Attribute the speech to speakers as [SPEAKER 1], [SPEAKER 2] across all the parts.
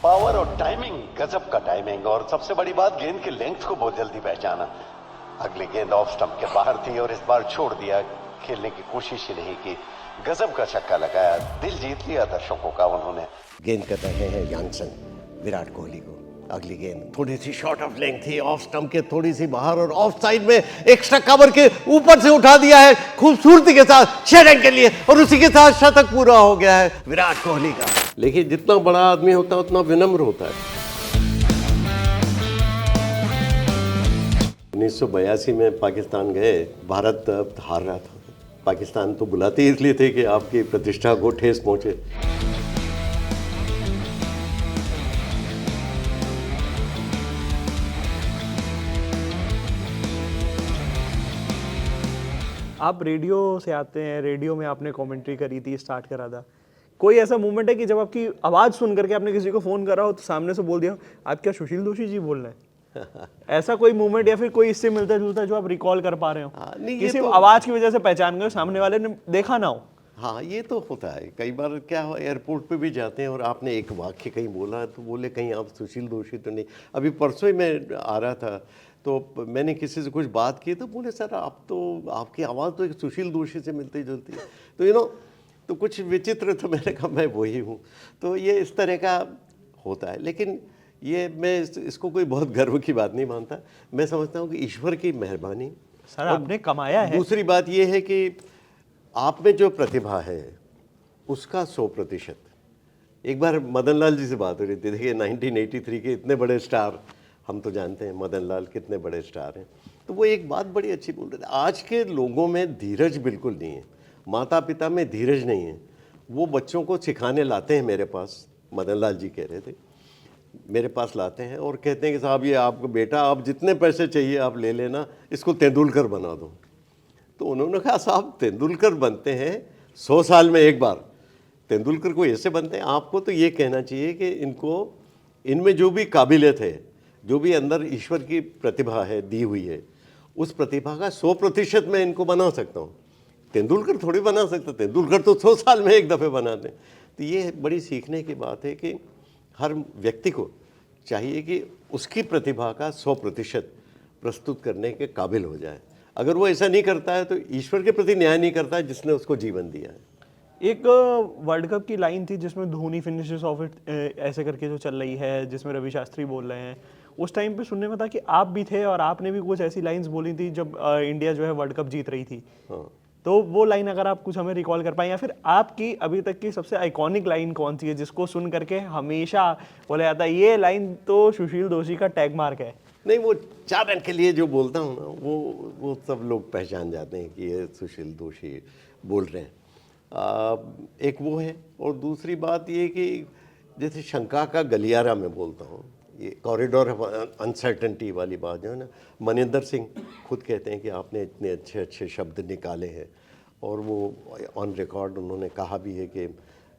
[SPEAKER 1] Power और timing, गजब का टाइमिंग। और सबसे बड़ी बात, गेंद की लेंथ को बहुत जल्दी पहचाना। अगली गेंद ऑफ स्टंप के बाहर थी और इस बार छोड़ दिया, खेलने की कोशिश ही नहीं की। गजब का छक्का लगाया, दिल जीत लिया दर्शकों का उन्होंने।
[SPEAKER 2] गेंद कर रहे हैं यांगसन विराट कोहली को। अगली गेंद थोड़ी सी शॉर्ट ऑफ लेंथ थी, ऑफ स्टंप के थोड़ी सी बाहर और ऑफ साइड में एक्स्ट्रा कवर के ऊपर से उठा दिया है खूबसूरती के साथ 6 रन के लिए, और उसी के साथ शतक पूरा हो गया है विराट कोहली का। लेकिन जितना बड़ा आदमी होता है उतना विनम्र होता है। 1982 में पाकिस्तान गए, भारत हार रहा था। पाकिस्तान तो बुलाते इसलिए थे कि आपकी प्रतिष्ठा को ठेस पहुंचे।
[SPEAKER 3] आप रेडियो से आते हैं, रेडियो में आपने कमेंट्री करी थी, स्टार्ट करा था। कोई ऐसा मोमेंट है कि जब आपकी आवाज़ सुन करके आपने किसी को फ़ोन करा हो तो सामने से बोल दिया आप क्या सुशील दोषी जी बोल रहे हैं? ऐसा कोई मोमेंट या फिर कोई इससे मिलता जुलता जो आप रिकॉल कर पा रहे हो? किसी
[SPEAKER 2] तो
[SPEAKER 3] आवाज़ की वजह से पहचान गए, सामने वाले ने देखा ना हो।
[SPEAKER 2] हाँ, ये तो होता है। कई बार क्या हो, एयरपोर्ट पे भी जाते हैं और आपने एक वाक्य कहीं बोला तो बोले कहीं आप सुशील दोषी तो नहीं। अभी परसों ही मैं आ रहा था तो मैंने किसी से कुछ बात की तो बोले सर आप तो, आपकी आवाज़ तो एक सुशील दोषी से मिलती जुलती है। तो तो कुछ विचित्र, तो मैंने कहा मैं वही हूँ। तो ये इस तरह का होता है, लेकिन ये मैं इसको कोई बहुत गर्व की बात नहीं मानता। मैं समझता हूँ कि ईश्वर की मेहरबानी।
[SPEAKER 3] सर आपने कमाया है।
[SPEAKER 2] दूसरी बात ये है कि आप में जो प्रतिभा है उसका 100%। एक बार मदन लाल जी से बात हो रही थी, देखिए 1983 के इतने बड़े स्टार, हम तो जानते हैं मदन लाल कितने बड़े स्टार हैं। तो वो एक बात बड़ी अच्छी बोल रहे थे, आज के लोगों में धीरज बिल्कुल नहीं है, माता पिता में धीरज नहीं है। वो बच्चों को सिखाने लाते हैं मेरे पास, मदन लाल जी कह रहे थे, मेरे पास लाते हैं और कहते हैं कि साहब ये आपको बेटा, आप जितने पैसे चाहिए आप ले लेना, इसको तेंदुलकर बना दो। तो उन्होंने कहा साहब तेंदुलकर बनते हैं 100 साल में एक बार, तेंदुलकर को ऐसे बनते हैं। आपको तो ये कहना चाहिए कि इनमें जो भी काबिलियत है, जो भी अंदर ईश्वर की प्रतिभा है दी हुई है, उस प्रतिभा का 100% मैं इनको बना सकता हूँ। तेंदुलकर थोड़ी बना सकता, तेंदुलकर तो 100 साल में एक दफ़े बनाते हैं। तो ये बड़ी सीखने की बात है कि हर व्यक्ति को चाहिए कि उसकी प्रतिभा का 100% प्रस्तुत करने के काबिल हो जाए। अगर वो ऐसा नहीं करता है तो ईश्वर के प्रति न्याय नहीं करता है जिसने उसको जीवन दिया है।
[SPEAKER 3] एक वर्ल्ड कप की लाइन थी जिसमें धोनी फिनिशेस ऑफ इट ऐसे करके जो चल रही है, जिसमें रवि शास्त्री बोल रहे हैं, उस टाइम पे सुनने में था कि आप भी थे और आपने भी कुछ ऐसी लाइंस बोली थी जब इंडिया जो है वर्ल्ड कप जीत रही थी।
[SPEAKER 2] हाँ।
[SPEAKER 3] तो वो लाइन अगर आप कुछ हमें रिकॉल कर पाए, या फिर आपकी अभी तक की सबसे आइकॉनिक लाइन कौन सी है जिसको सुन करके हमेशा बोला जाता है ये लाइन तो सुशील दोषी का टैग मार्क है?
[SPEAKER 2] नहीं, वो 4 रन के लिए जो बोलता हूँ ना, वो सब लोग पहचान जाते हैं कि ये सुशील दोषी बोल रहे हैं। एक वो है, और दूसरी बात ये कि जैसे शंका का गलियारा मैं बोलता हूँ, ये कॉरिडोर ऑफ अनसर्टेनिटी वाली बात जो है ना, मनिंदर सिंह खुद कहते हैं कि आपने इतने अच्छे अच्छे शब्द निकाले हैं, और वो ऑन रिकॉर्ड उन्होंने कहा भी है कि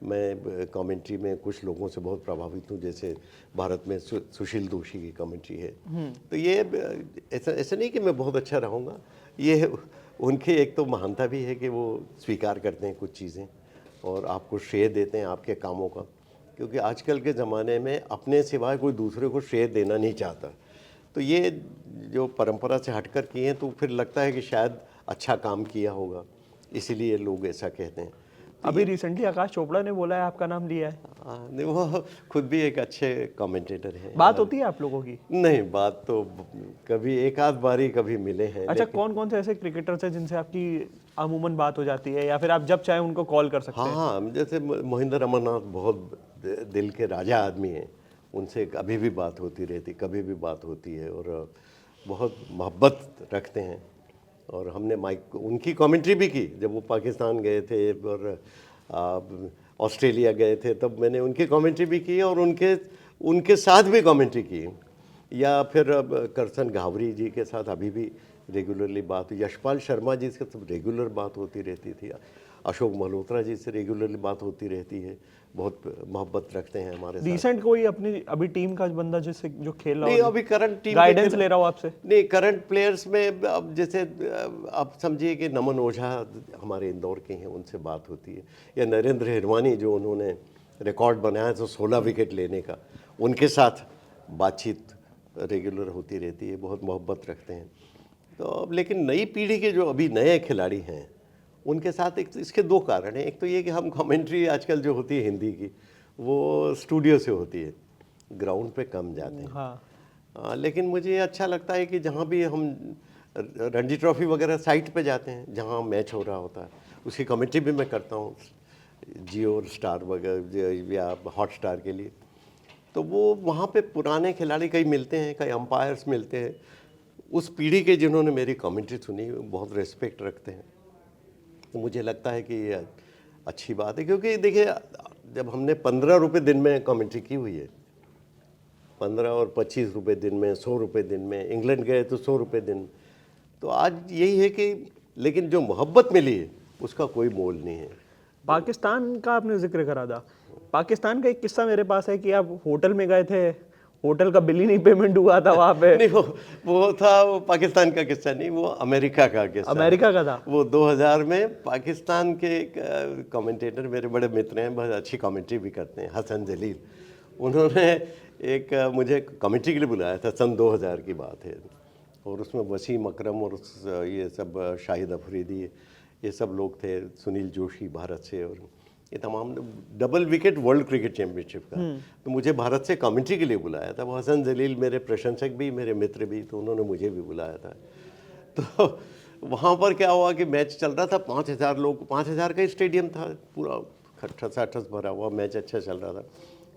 [SPEAKER 2] मैं कमेंट्री में कुछ लोगों से बहुत प्रभावित हूँ, जैसे भारत में सुशील दोषी की कमेंट्री है। तो ये ऐसा नहीं कि मैं बहुत अच्छा रहूँगा, ये उनके एक तो महानता भी है कि वो स्वीकार करते हैं कुछ चीज़ें और आपको श्रेय देते हैं आपके कामों का, क्योंकि आजकल के ज़माने में अपने सिवाय कोई दूसरे को श्रेय देना नहीं चाहता। तो ये जो परंपरा से हटकर किए हैं तो फिर लगता है कि शायद अच्छा काम किया होगा, इसीलिए लोग ऐसा कहते हैं।
[SPEAKER 3] अभी रिसेंटली आकाश चोपड़ा ने बोला है आपका नाम लिया है।
[SPEAKER 2] नहीं, वो खुद भी एक अच्छे कमेंटेटर हैं।
[SPEAKER 3] बात होती है आप लोगों की?
[SPEAKER 2] नहीं, बात तो कभी एक आध बारी कभी मिले हैं।
[SPEAKER 3] अच्छा, कौन कौन से ऐसे क्रिकेटर्स हैं जिनसे आपकी अमूमन बात हो जाती है, या फिर आप जब चाहे उनको कॉल कर सकते हैं?
[SPEAKER 2] हाँ, जैसे मोहिंदर अमरनाथ बहुत दिल के राजा आदमी हैं, उनसे कभी भी बात होती रहती, कभी भी बात होती है, और बहुत मोहब्बत रखते हैं। और हमने माइक उनकी कमेंट्री भी की जब वो पाकिस्तान गए थे और ऑस्ट्रेलिया गए थे, तब मैंने उनकी कमेंट्री भी की और उनके साथ भी कमेंट्री की। या फिर अब करसन घावरी जी के साथ अभी भी रेगुलरली बात, यशपाल शर्मा जी से सब रेगुलर बात होती रहती थी, अशोक मल्होत्रा जी से रेगुलरली बात होती रहती है, बहुत मोहब्बत रखते हैं हमारे साथ।
[SPEAKER 3] रिसेंट कोई अपनी अभी टीम का बंदा जिससे जो खेल रहा
[SPEAKER 2] नहीं,
[SPEAKER 3] हो,
[SPEAKER 2] अभी करंट टीम
[SPEAKER 3] गाइडेंस ले रहा हो आपसे?
[SPEAKER 2] नहीं, करंट प्लेयर्स में अब जैसे आप समझिए कि नमन ओझा हमारे इंदौर के हैं, उनसे बात होती है, या नरेंद्र हिरवानी जो उन्होंने रिकॉर्ड बनाया तो 16 विकेट लेने का, उनके साथ बातचीत रेगुलर होती रहती है, बहुत मोहब्बत रखते हैं। तो अब लेकिन नई पीढ़ी के जो अभी नए खिलाड़ी हैं उनके साथ एक इसके दो कारण हैं। एक तो ये कि हम कमेंट्री आजकल जो होती है हिंदी की वो स्टूडियो से होती है, ग्राउंड पे कम जाते हैं।
[SPEAKER 3] हाँ
[SPEAKER 2] लेकिन मुझे अच्छा लगता है कि जहाँ भी हम रणजी ट्रॉफी वगैरह साइट पे जाते हैं जहाँ मैच हो रहा होता है, उसकी कमेंट्री भी मैं करता हूँ जियो और स्टार वगैरह या हॉट स्टार के लिए। तो वो वहाँ पे पुराने खिलाड़ी कई मिलते हैं, कई अंपायर्स मिलते हैं, उस पीढ़ी के जिन्होंने मेरी कमेंट्री सुनी बहुत रिस्पेक्ट रखते हैं। तो मुझे लगता है कि ये अच्छी बात है, क्योंकि देखिए जब हमने 15 रुपये दिन में कमेंट्री की हुई है, 15 और 25 रुपये दिन में, 100 रुपये दिन में, इंग्लैंड गए तो 100 रुपये दिन, तो आज यही है कि लेकिन जो मोहब्बत मिली है उसका कोई मोल नहीं है।
[SPEAKER 3] पाकिस्तान का आपने जिक्र करा था, पाकिस्तान का एक किस्सा मेरे पास है कि आप होटल में गए थे, होटल का बिल ही नहीं पेमेंट हुआ था वहाँ पे।
[SPEAKER 2] नहीं वो था, वो पाकिस्तान का किस्सा नहीं, वो अमेरिका का किस्सा।
[SPEAKER 3] अमेरिका का था
[SPEAKER 2] वो 2000 में पाकिस्तान के एक कमेंटेटर मेरे बड़े मित्र हैं, बहुत अच्छी कमेंट्री भी करते हैं, हसन जलील। उन्होंने एक मुझे कमेंट्री के लिए बुलाया था, सन 2000 की बात है, और उसमें वसीम अकरम और ये सब शाहिद अफरीदी ये सब लोग थे, सुनील जोशी भारत से, और ये तमाम double wicket world cricket championship का। तो मुझे भारत से कमेंट्री के लिए बुलाया था। वो हसन जलील मेरे प्रशंसक भी, मेरे मित्र भी, तो उन्होंने मुझे भी बुलाया था। तो वहाँ पर क्या हुआ कि मैच चल रहा था, 5000 लोग, 5000 का स्टेडियम था, पूरा खट्ठस भरा हुआ, मैच अच्छा चल रहा था।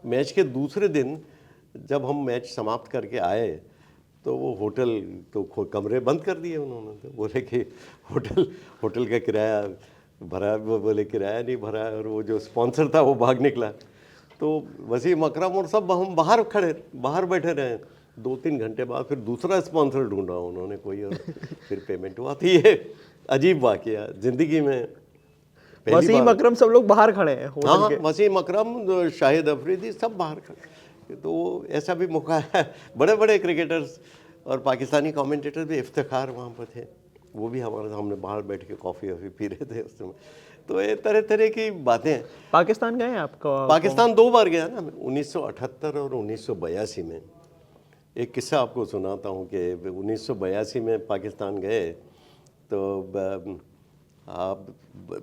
[SPEAKER 2] मैच के दूसरे दिन जब हम मैच समाप्त करके आए तो वो होटल तो कमरे बंद कर दिए उन्होंने। तो बोले कि होटल का किराया भरा, वो बोले किराया नहीं भरा, और वो जो स्पॉन्सर था वो भाग निकला। तो वसीम अकरम और सब हम बाहर बैठे रहे। 2-3 घंटे बाद फिर दूसरा स्पॉन्सर ढूंढा उन्होंने कोई, और फिर पेमेंट हुआ। तो ये अजीब वाकया ज़िंदगी में
[SPEAKER 3] वसीम अकरम सब लोग बाहर खड़े हैं होटल
[SPEAKER 2] हाँ,
[SPEAKER 3] के।
[SPEAKER 2] वसीम अकरम, शाहिद अफरीदी सब बाहर खड़े। तो ऐसा भी मौका है, बड़े बड़े क्रिकेटर्स और पाकिस्तानी कमेंटेटर भी, इफ्तिखार वहाँ पर थे, वो भी हमारे सामने बाहर बैठ के कॉफ़ी वॉफ़ी पी रहे थे उस समय। तो ये तरह तरह की बातें हैं।
[SPEAKER 3] पाकिस्तान गए हैं आपका?
[SPEAKER 2] पाकिस्तान 2 बार गया ना, 1978 और 1982 में। एक किस्सा आपको सुनाता हूँ कि 1982 में पाकिस्तान गए तो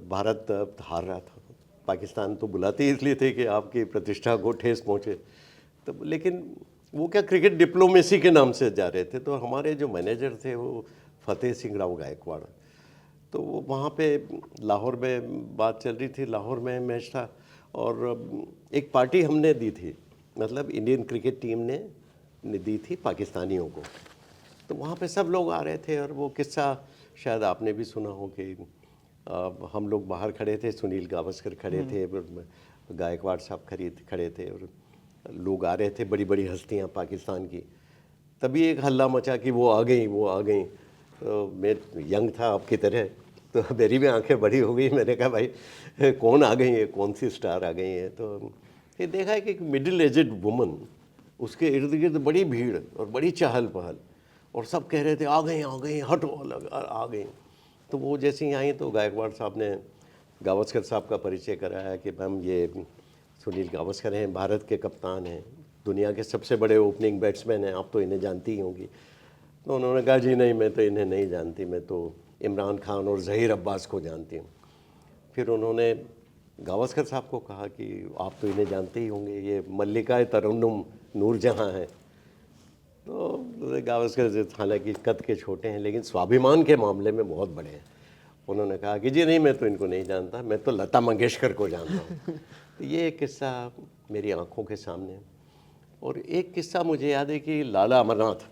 [SPEAKER 2] भारत हार रहा था। पाकिस्तान तो बुलाते इसलिए थे कि आपकी प्रतिष्ठा को ठेस पहुँचे, तो लेकिन वो क्या क्रिकेट डिप्लोमेसी के नाम से जा रहे थे। तो हमारे जो मैनेजर थे वो फतेह सिंह राव गायकवाड़, तो वो वहाँ पे लाहौर में बात चल रही थी, लाहौर में मैच था, और एक पार्टी हमने दी थी, मतलब इंडियन क्रिकेट टीम ने दी थी पाकिस्तानियों को। तो वहाँ पे सब लोग आ रहे थे, और वो किस्सा शायद आपने भी सुना हो कि हम लोग बाहर खड़े थे, सुनील गावस्कर खड़े थे, गायकवाड़ साहब खड़े थे, और लोग आ रहे थे, बड़ी बड़ी हस्तियाँ पाकिस्तान की। तभी एक हल्ला मचा कि वो आ गई। तो मैं यंग था आपकी तरह, तो मेरी भी आंखें बड़ी हो गई। मैंने कहा भाई कौन आ गई है, कौन सी स्टार आ गई है। तो ये देखा है कि एक मिडिल एजेड वुमन, उसके इर्द गिर्द बड़ी भीड़ और बड़ी चहल पहल, और सब कह रहे थे आ गई हटो अलग आ गई। तो वो जैसे ही आई तो गायकवाड़ साहब ने गावस्कर साहब का परिचय कराया कि मैम ये सुनील गावस्कर हैं, भारत के कप्तान हैं, दुनिया के सबसे बड़े ओपनिंग बैट्समैन हैं, आप तो इन्हें जानती ही होंगी। तो उन्होंने कहा जी नहीं, मैं तो इन्हें नहीं जानती, मैं तो इमरान खान और ज़हीर अब्बास को जानती हूँ। फिर उन्होंने गावस्कर साहब को कहा कि आप तो इन्हें जानते ही होंगे, ये मल्लिका तरन्नुम नूरजहाँ हैं। तो गावस्कर हालांकि कद के छोटे हैं लेकिन स्वाभिमान के मामले में बहुत बड़े हैं। उन्होंने कहा कि जी नहीं, मैं तो इनको नहीं जानता, मैं तो लता मंगेशकर को जानता हूँ। तो ये एक किस्सा मेरी आंखों के सामने है। और एक किस्सा मुझे याद है कि लाला अमरनाथ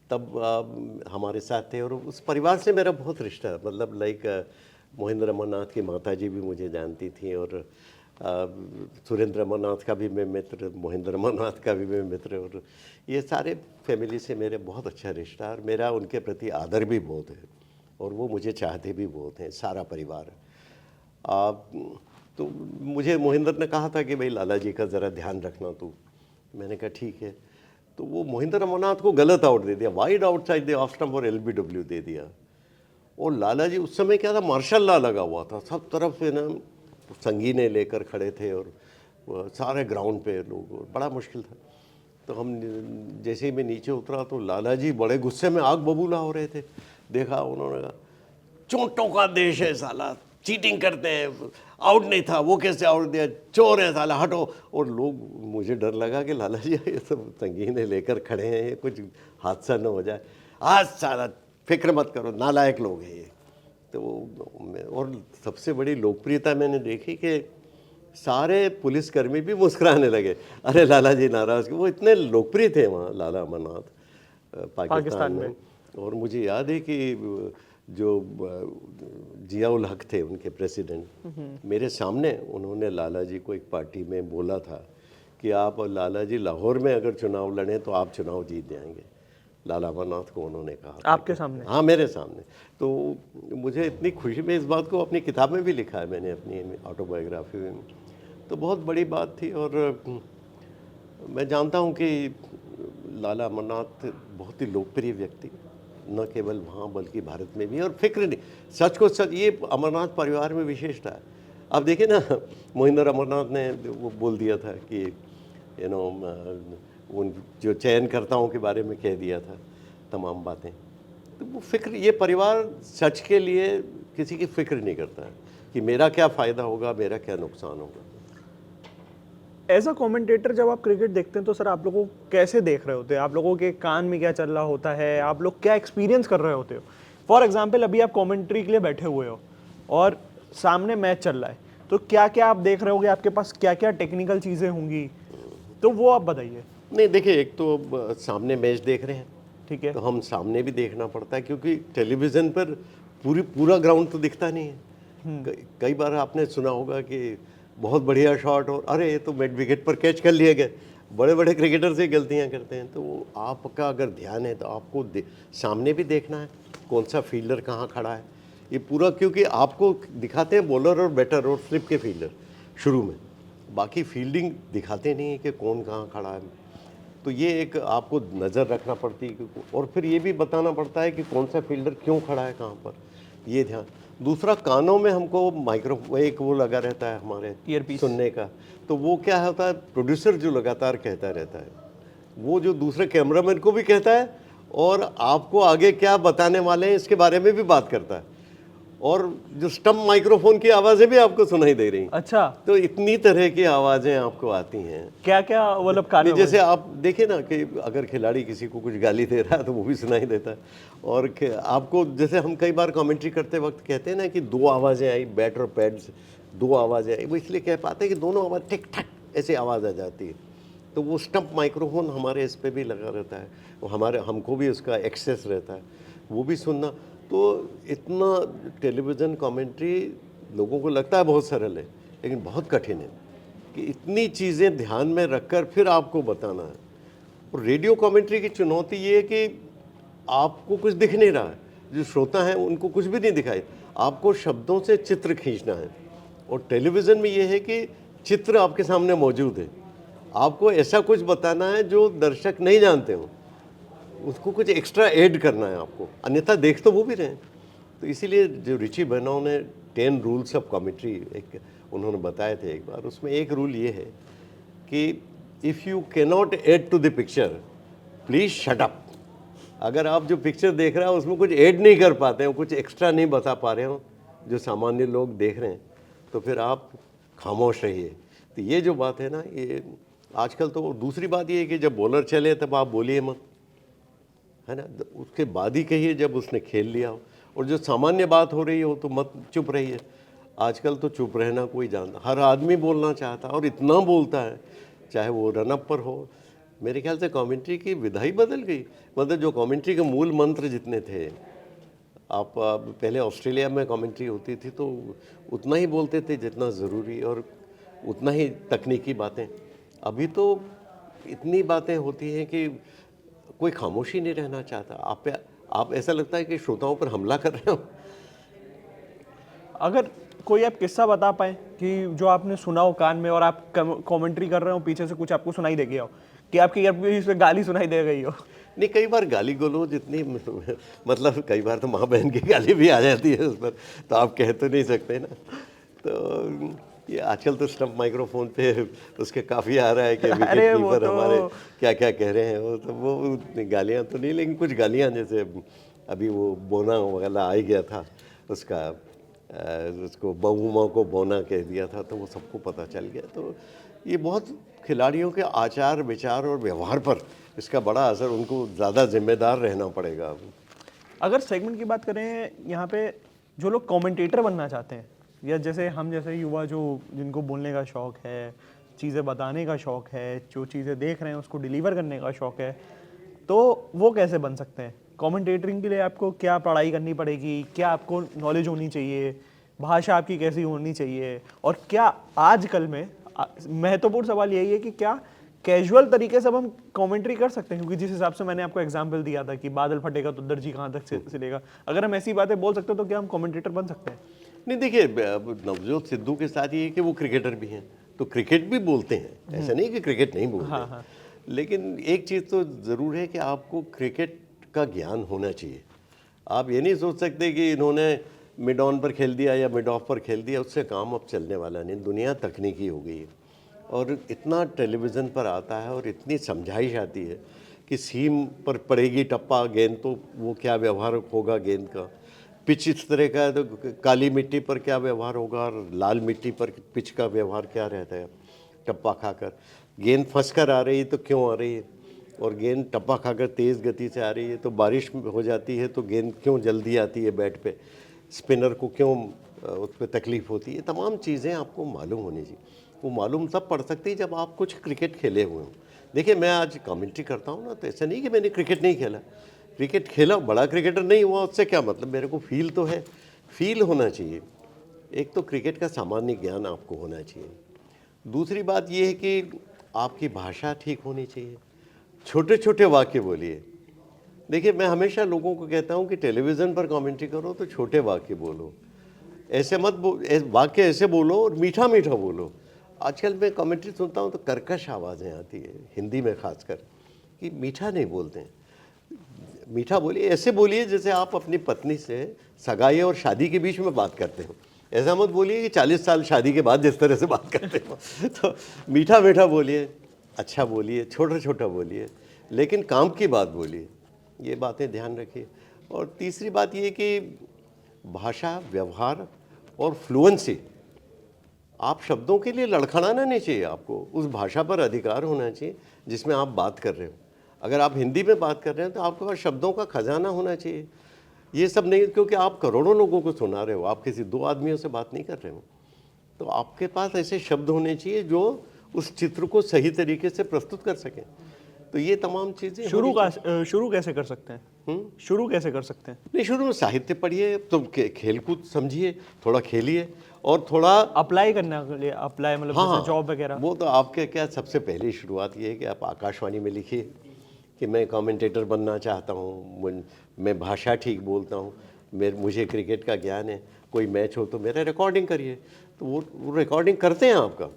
[SPEAKER 2] तब हमारे साथ थे, और उस परिवार से मेरा बहुत रिश्ता, मतलब लाइक मोहिंद्र अमरनाथ की माताजी भी मुझे जानती थी, और सुरेंद्र अमरनाथ का भी मैं मित्र, मोहिंद्र अमरनाथ का भी मैं मित्र, और ये सारे फैमिली से मेरे बहुत अच्छा रिश्ता, और मेरा उनके प्रति आदर भी बहुत है, और वो मुझे चाहते भी बहुत हैं, सारा परिवार। तो मुझे मोहिंद्र ने कहा था कि भाई लाला जी का ज़रा ध्यान रखना तू। मैंने कहा ठीक है। तो वो मोहिंद्र अमरनाथ को गलत आउट दे दिया, wide outside the off stump और LBW दे दिया। और लाला जी उस समय क्या था, मार्शल लॉ लगा हुआ था, सब तरफ से ना संगीने लेकर खड़े थे और वो सारे ग्राउंड पे लोग, और बड़ा मुश्किल था। तो हम जैसे ही मैं नीचे उतरा तो लाला जी बड़े गुस्से में आग बबूला हो रहे थे। देखा, उन्होंने कहा चोटों का देश है साला, चीटिंग करते हैं, आउट नहीं था, वो कैसे आउट दिया, चोर है साला, हटो। और लोग, मुझे डर लगा कि लाला जी ये सब संगीने लेकर खड़े हैं, कुछ हादसा न हो जाए, आज साला फिक्र मत करो, नालायक लोग हैं ये। तो और सबसे बड़ी लोकप्रियता मैंने देखी कि सारे पुलिसकर्मी भी मुस्कुराने लगे, अरे लाला जी नाराज, वो इतने लोकप्रिय थे वहाँ लाला अमरनाथ पाकिस्तान में। और मुझे याद है कि जो जियाउल हक थे उनके प्रेसिडेंट, मेरे सामने उन्होंने लाला जी को एक पार्टी में बोला था कि आप लाला जी लाहौर में अगर चुनाव लड़ें तो आप चुनाव जीत जाएंगे। लाला अमरनाथ को उन्होंने कहा
[SPEAKER 3] आपके सामने?
[SPEAKER 2] हाँ, मेरे सामने। तो मुझे इतनी खुशी, में इस बात को अपनी किताब में भी लिखा है मैंने, अपनी ऑटोबायोग्राफी में। तो बहुत बड़ी बात थी। और मैं जानता हूँ कि लाला अमरनाथ बहुत ही लोकप्रिय व्यक्ति, न केवल वहाँ बल्कि भारत में भी। और फिक्र नहीं, सच को सच, ये अमरनाथ परिवार में विशेषता है। आप देखिए ना, मोहिंदर अमरनाथ ने वो बोल दिया था कि उन जो चयनकर्ताओं के बारे में कह दिया था तमाम बातें। तो वो फिक्र, ये परिवार सच के लिए किसी की फिक्र नहीं करता है कि मेरा क्या फ़ायदा होगा, मेरा क्या नुकसान होगा।
[SPEAKER 3] एज अ कमेंटेटर जब आप क्रिकेट देखते हैं तो सर आप लोगों को कैसे देख रहे होते हैं? आप लोगों के कान में क्या चल रहा होता है? आप लोग क्या एक्सपीरियंस कर रहे होते हो? फॉर एग्जाम्पल अभी आप कमेंट्री के लिए बैठे हुए हो और सामने मैच चल रहा है, तो क्या क्या आप देख रहे होगे? आपके पास क्या क्या टेक्निकल चीज़ें होंगी, तो वो आप बताइए।
[SPEAKER 2] नहीं देखिए, एक तो सामने मैच देख रहे हैं,
[SPEAKER 3] ठीक है,
[SPEAKER 2] तो हम सामने भी देखना पड़ता है, क्योंकि टेलीविज़न पर पूरा ग्राउंड तो दिखता नहीं है। कई बार आपने सुना होगा कि बहुत बढ़िया शॉट और अरे ये तो मिड विकेट पर कैच कर लिए गए। बड़े बड़े क्रिकेटर से गलतियां करते हैं। तो आपका अगर ध्यान है तो आपको सामने भी देखना है कौन सा फील्डर कहाँ खड़ा है, ये पूरा, क्योंकि आपको दिखाते हैं बॉलर और बैटर और स्लिप के फील्डर शुरू में, बाकी फील्डिंग दिखाते नहीं है कि कौन कहाँ खड़ा है। तो ये एक आपको नज़र रखना पड़ती है, और फिर ये भी बताना पड़ता है कि कौन सा फील्डर क्यों खड़ा है कहाँ पर, ये ध्यान। दूसरा, कानों में हमको माइक्रो एक वो लगा रहता है हमारे
[SPEAKER 3] ईयरपीस
[SPEAKER 2] सुनने का, तो वो क्या होता है, प्रोड्यूसर जो लगातार कहता रहता है, वो जो दूसरे कैमरामैन को भी कहता है और आपको आगे क्या बताने वाले हैं इसके बारे में भी बात करता है, और जो स्टम्प माइक्रोफोन की आवाज़ें भी आपको सुनाई दे रही।
[SPEAKER 3] अच्छा,
[SPEAKER 2] तो इतनी तरह की आवाज़ें आपको आती हैं।
[SPEAKER 3] क्या क्या मतलब कार्य?
[SPEAKER 2] जैसे आप देखें ना कि अगर खिलाड़ी किसी को कुछ गाली दे रहा है तो वो भी सुनाई देता है। और आपको, जैसे हम कई बार कमेंट्री करते वक्त कहते हैं ना कि दो आवाज़ें आई, बैट और पैड से दो आवाज़ें आई, वो इसलिए कह पाते हैं कि दोनों आवाज़ ठीक ठाक ऐसे आवाज़ आ जाती है। तो वो स्टम्प माइक्रोफोन हमारे इस पर भी लगा रहता है, वो हमको भी उसका एक्सेस रहता है, वो भी सुनना। तो इतना टेलीविज़न कमेंट्री लोगों को लगता है बहुत सरल है, लेकिन बहुत कठिन है कि इतनी चीज़ें ध्यान में रखकर फिर आपको बताना है। और रेडियो कमेंट्री की चुनौती ये है कि आपको कुछ दिख नहीं रहा है, जो श्रोता हैं उनको कुछ भी नहीं दिखाई, आपको शब्दों से चित्र खींचना है। और टेलीविज़न में ये है कि चित्र आपके सामने मौजूद है, आपको ऐसा कुछ बताना है जो दर्शक नहीं जानते हो, उसको कुछ एक्स्ट्रा ऐड करना है आपको, अन्यथा देख तो वो भी रहे हैं। तो इसीलिए जो रिची बेनॉ ने 10 रूल्स ऑफ कमेंट्री एक उन्होंने बताए थे एक बार, उसमें एक रूल ये है कि if you cannot add to the picture please shut up. अगर आप जो पिक्चर देख रहे हो उसमें कुछ ऐड नहीं कर पाते हो, कुछ एक्स्ट्रा नहीं बता पा रहे हो जो सामान्य लोग देख रहे हैं, तो फिर आप खामोश रहिए। तो ये जो बात है ना, ये आजकल तो दूसरी बात ये है कि जब बॉलर चले तब आप बोलिए मत, है ना, उसके बाद ही कहिए जब उसने खेल लिया हो, और जो सामान्य बात हो रही हो तो मत चुप रहिए। आजकल तो चुप रहना कोई जानता, हर आदमी बोलना चाहता और इतना बोलता है, चाहे वो रनअप पर हो। मेरे ख्याल से कमेंट्री की विधा ही बदल गई। मतलब जो कमेंट्री के मूल मंत्र जितने थे, आप पहले ऑस्ट्रेलिया में कमेंट्री होती थी तो उतना ही बोलते थे जितना ज़रूरी, और उतना ही तकनीकी बातें। अभी तो इतनी बातें होती हैं कि कोई खामोशी नहीं रहना चाहता। आप ऐसा लगता है कि श्रोताओं पर हमला कर रहे हो।
[SPEAKER 3] अगर कोई आप किस्सा बता पाए कि जो आपने सुना हो कान में और आप कमेंट्री कर रहे हो, पीछे से कुछ आपको सुनाई दे गया हो, कि आपके ईयरपीस पे गाली सुनाई दे गई हो?
[SPEAKER 2] नहीं, कई बार गाली गलौज इतनी, मतलब कई बार तो माँ बहन की गाली भी आ जाती है उस पर, तो आप कह तो नहीं सकते ना। तो ये आजकल तो स्टंप माइक्रोफोन पे उसके काफ़ी आ रहा है कि विकेट
[SPEAKER 3] अरे वो
[SPEAKER 2] कीपर
[SPEAKER 3] तो-
[SPEAKER 2] हमारे क्या क्या कह रहे हैं, वो गालियाँ तो नहीं, लेकिन कुछ गालियाँ, जैसे अभी वो बोना वगैरह आ ही गया था उसका, उसको बहुमा को बोना कह दिया था, तो वो सबको पता चल गया। तो ये बहुत खिलाड़ियों के आचार विचार और व्यवहार पर इसका बड़ा असर, उनको ज़्यादा जिम्मेदार रहना पड़ेगा अब।
[SPEAKER 3] अगर सेगमेंट की बात करें यहाँ पे, जो लोग कमेंटेटर बनना चाहते हैं, या जैसे हम जैसे युवा जो जिनको बोलने का शौक है, चीज़ें बताने का शौक है, जो चीज़ें देख रहे हैं उसको डिलीवर करने का शौक है, तो वो कैसे बन सकते हैं? कमेंटेटरिंग के लिए आपको क्या पढ़ाई करनी पड़ेगी, क्या आपको नॉलेज होनी चाहिए, भाषा आपकी कैसी होनी चाहिए, और क्या आजकल में महत्वपूर्ण सवाल यही है कि क्या कैजुअल तरीके से अब हम कमेंट्री कर सकते हैं? क्योंकि जिस हिसाब से मैंने आपको एग्जांपल दिया था कि बादल फटेगा तो दर्जी कहाँ तक सिलेगा, अगर हम ऐसी बातें बोल सकते हैं तो क्या हम कमेंटेटर बन सकते हैं?
[SPEAKER 2] नहीं, देखिए, अब नवजोत सिद्धू के साथ ये है कि वो क्रिकेटर भी हैं, तो क्रिकेट भी बोलते हैं, ऐसा नहीं कि क्रिकेट नहीं बोलते
[SPEAKER 3] हाँ,
[SPEAKER 2] हैं।
[SPEAKER 3] हाँ।
[SPEAKER 2] लेकिन एक चीज़ तो ज़रूर है कि आपको क्रिकेट का ज्ञान होना चाहिए। आप ये नहीं सोच सकते कि इन्होंने मिड ऑन पर खेल दिया या मिड ऑफ पर खेल दिया, उससे काम अब चलने वाला नहीं। दुनिया तकनीकी हो गई है और इतना टेलीविज़न पर आता है और इतनी समझाइश आती है कि सीम पर पड़ेगी टप्पा गेंद तो वो क्या व्यवहार होगा गेंद का, पिच इस तरह का है तो काली मिट्टी पर क्या व्यवहार होगा और लाल मिट्टी पर पिच का व्यवहार क्या रहता है, टप्पा खाकर गेंद फंस कर आ रही है तो क्यों आ रही है, और गेंद टप्पा खाकर तेज़ गति से आ रही है तो बारिश हो जाती है तो गेंद क्यों जल्दी आती है बैट पे, स्पिनर को क्यों उस पर तकलीफ होती है। तमाम चीज़ें आपको मालूम होनी चाहिए। वो मालूम तब पड़ सकती है जब आप कुछ क्रिकेट खेले हुए हों। देखिए, मैं आज कमेंट्री करता हूँ ना, तो ऐसा नहीं कि मैंने क्रिकेट नहीं खेला, क्रिकेट खेला, बड़ा क्रिकेटर नहीं हुआ उससे क्या मतलब, मेरे को फील तो है, फील होना चाहिए। एक तो क्रिकेट का सामान्य ज्ञान आपको होना चाहिए। दूसरी बात यह है कि आपकी भाषा ठीक होनी चाहिए, छोटे छोटे वाक्य बोलिए। देखिए, मैं हमेशा लोगों को कहता हूँ कि टेलीविज़न पर कमेंट्री करो तो छोटे वाक्य बोलो, ऐसे मत वाक्य ऐसे बोलो और मीठा मीठा बोलो। आजकल मैं कमेंट्री सुनता हूँ तो कर्कश आवाज़ें आती है, हिंदी में खासकर, कि मीठा नहीं बोलते हैं। मीठा बोलिए, ऐसे बोलिए जैसे आप अपनी पत्नी से सगाई और शादी के बीच में बात करते हो। ऐसा मत बोलिए कि 40 साल शादी के बाद जिस तरह से बात करते हो। तो मीठा मीठा बोलिए, अच्छा बोलिए, छोटा छोटा बोलिए, लेकिन काम की बात बोलिए। ये बातें ध्यान रखिए। और तीसरी बात ये कि भाषा, व्यवहार और फ्लुएंसी, आप शब्दों के लिए लड़खड़ाना नहीं चाहिए। आपको उस भाषा पर अधिकार होना चाहिए जिसमें आप बात कर रहे हो। अगर आप हिंदी में बात कर रहे हैं तो आपके पास शब्दों का खजाना होना चाहिए। ये सब नहीं, क्योंकि आप करोड़ों लोगों को सुना रहे हो, आप किसी 2 आदमियों से बात नहीं कर रहे हो। तो आपके पास ऐसे शब्द होने चाहिए जो उस चित्र को सही तरीके से प्रस्तुत कर सकें। तो ये तमाम चीज़ें
[SPEAKER 3] शुरू कैसे कर सकते हैं? शुरू कैसे कर सकते हैं?
[SPEAKER 2] नहीं, शुरू में साहित्य पढ़िए, तो खेलकूद समझिए, थोड़ा खेलिए और थोड़ा
[SPEAKER 3] अप्लाई करने के लिए, अप्लाई मतलब जैसे जॉब वगैरह।
[SPEAKER 2] वो तो आपके क्या, सबसे पहली शुरुआत ये है कि आप आकाशवाणी में लिखिए कि मैं कमेंटेटर बनना चाहता हूँ, मैं भाषा ठीक बोलता हूँ, मुझे क्रिकेट का ज्ञान है, कोई मैच हो तो मेरा रिकॉर्डिंग करिए। तो वो रिकॉर्डिंग करते हैं आपका,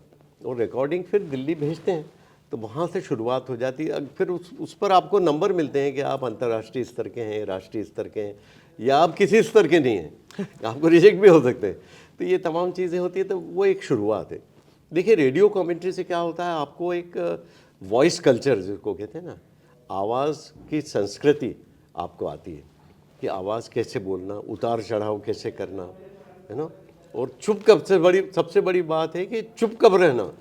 [SPEAKER 2] और रिकॉर्डिंग फिर दिल्ली भेजते हैं, तो वहाँ से शुरुआत हो जाती है। फिर उस पर आपको नंबर मिलते हैं कि आप अंतर्राष्ट्रीय स्तर के हैं, राष्ट्रीय स्तर के हैं, या आप किसी स्तर के नहीं हैं। आपको रिजेक्ट भी हो सकते हैं। तो ये तमाम चीज़ें होती है, तो वो एक शुरुआत है। देखिए, रेडियो कमेंट्री से क्या होता है, आपको एक वॉइस कल्चर जिसको कहते हैं ना, आवाज़ की संस्कृति आपको आती है कि आवाज़ कैसे बोलना, उतार चढ़ाव कैसे करना, है ना। और चुप कब सबसे बड़ी बात है कि चुप कब रहना।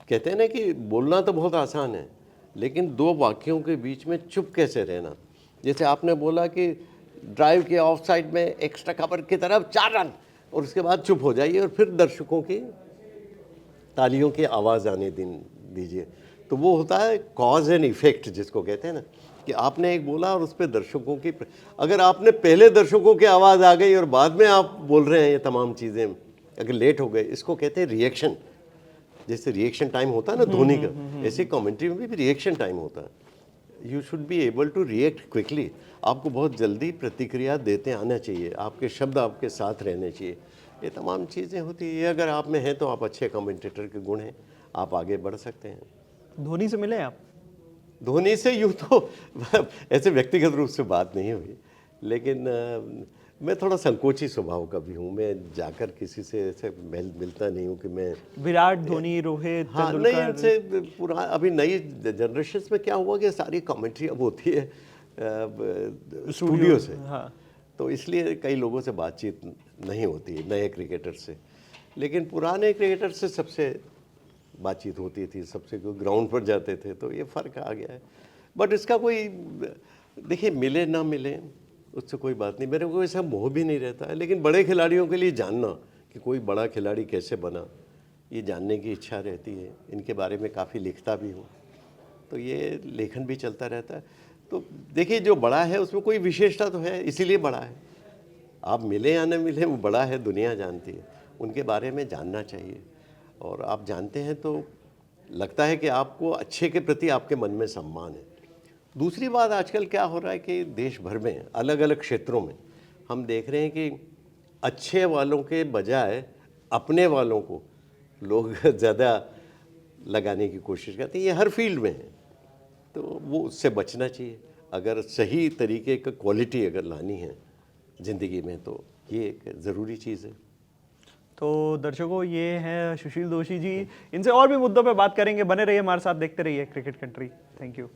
[SPEAKER 2] कहते हैं ना कि बोलना तो बहुत आसान है, लेकिन 2 वाक्यों के बीच में चुप कैसे रहना। जैसे आपने बोला कि ड्राइव के ऑफ साइड में एक्स्ट्रा कवर की तरफ 4 रन, और उसके बाद चुप हो जाइए और फिर दर्शकों की तालियों की आवाज़ आने दीजिए। तो वो होता है कॉज एंड इफेक्ट जिसको कहते हैं ना, कि आपने एक बोला और उस पर दर्शकों की, अगर आपने पहले दर्शकों की आवाज़ आ गई और बाद में आप बोल रहे हैं ये तमाम चीज़ें, अगर लेट हो गए, इसको कहते हैं रिएक्शन। जैसे रिएक्शन टाइम होता है ना धोनी का, ऐसे कमेंट्री में भी रिएक्शन टाइम होता है। You should be able to react quickly. आपको बहुत जल्दी प्रतिक्रिया देते आना चाहिए, आपके शब्द आपके साथ रहने चाहिए। ये तमाम चीज़ें होती है। ये अगर आप में है तो आप अच्छे कमेंटेटर के गुण हैं, आप आगे बढ़ सकते हैं।
[SPEAKER 3] धोनी से मिले आप?
[SPEAKER 2] धोनी से यूँ तो ऐसे व्यक्तिगत रूप से बात नहीं हुई, लेकिन मैं थोड़ा संकोची स्वभाव का भी हूँ, मैं जाकर किसी से ऐसे मिलता नहीं हूँ कि मैं
[SPEAKER 3] विराट धोनी, रोहित,
[SPEAKER 2] हाँ नहीं
[SPEAKER 3] तेंदुलकर।
[SPEAKER 2] इनसे पूरा अभी नई जनरेशन में क्या हुआ कि सारी कमेंट्री अब होती है स्टूडियो से,
[SPEAKER 3] हाँ।
[SPEAKER 2] तो इसलिए कई लोगों से बातचीत नहीं होती है नए क्रिकेटर से, लेकिन पुराने क्रिकेटर से सबसे बातचीत होती थी, सबसे ग्राउंड पर जाते थे, तो ये फ़र्क आ गया है। बट इसका कोई देखिए मिले ना मिले उससे कोई बात नहीं, मेरे को ऐसा मोह भी नहीं रहता है, लेकिन बड़े खिलाड़ियों के लिए जानना कि कोई बड़ा खिलाड़ी कैसे बना, ये जानने की इच्छा रहती है। इनके बारे में काफ़ी लिखता भी हूँ, तो ये लेखन भी चलता रहता है। तो देखिए जो बड़ा है उसमें कोई विशेषता तो है, इसीलिए बड़ा है। आप मिले या न मिले, वो बड़ा है, दुनिया जानती है, उनके बारे में जानना चाहिए। और आप जानते हैं तो लगता है कि आपको अच्छे के प्रति आपके मन में सम्मान है। दूसरी बात, आजकल क्या हो रहा है कि देश भर में अलग अलग क्षेत्रों में हम देख रहे हैं कि अच्छे वालों के बजाय अपने वालों को लोग ज़्यादा लगाने की कोशिश करते हैं। ये हर फील्ड में है, तो वो उससे बचना चाहिए। अगर सही तरीके का क्वालिटी अगर लानी है ज़िंदगी में, तो ये एक ज़रूरी चीज़ है।
[SPEAKER 3] तो दर्शकों, ये हैं सुशील दोषी जी। इनसे और भी मुद्दों पे बात करेंगे, बने रहिए हमारे साथ, देखते रहिए क्रिकेट कंट्री। Thank you.